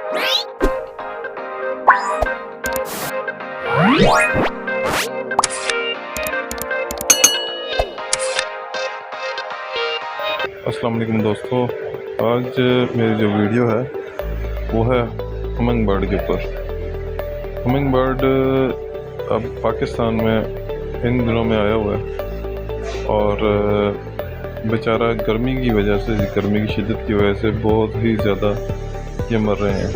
अस्सलाम वालेकुम दोस्तों, आज मेरी जो वीडियो है वो है हमिंग बर्ड के ऊपर। हमिंग बर्ड अब पाकिस्तान में इन दिनों में आया हुआ है और बेचारा गर्मी की वजह से, गर्मी की शिद्दत की वजह से बहुत ही ज़्यादा ये मर रहे हैं।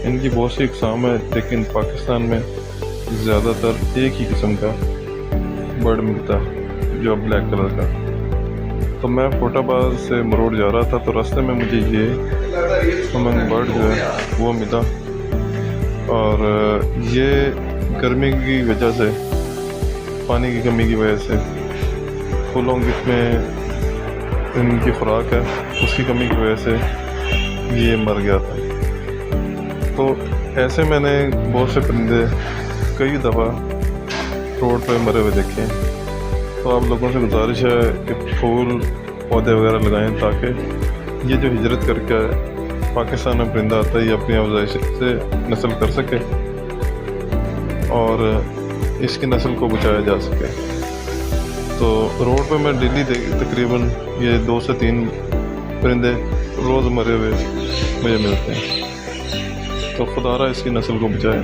इनकी बहुत सी इकसाम है, लेकिन पाकिस्तान में ज़्यादातर एक ही किस्म का बर्ड मिलता है जो ब्लैक कलर का। तो मैं फैसलाबाद से मरोड़ जा रहा था, तो रास्ते में मुझे ये हमिंग बर्ड जो है वो मिला। और ये गर्मी की वजह से, पानी की कमी की वजह से, फूलों में इनकी खुराक है उसकी कमी की वजह से ये मर गया था। तो ऐसे मैंने बहुत से परिंदे कई दफ़ा रोड पर मरे हुए देखे हैं। तो आप लोगों से गुजारिश है कि फूल पौधे वगैरह लगाएं, ताकि ये जो हिजरत करके पाकिस्तान में परिंदा आता है ये अपनी अफजाइश से नस्ल कर सके और इसकी नस्ल को बचाया जा सके। तो रोड पे मैं डेली तकरीबन ये 2 से 3 परिंदे रोज़ मरे हुए मुझे मिलते हैं। तो खुदारा इसकी नस्ल को बचाए।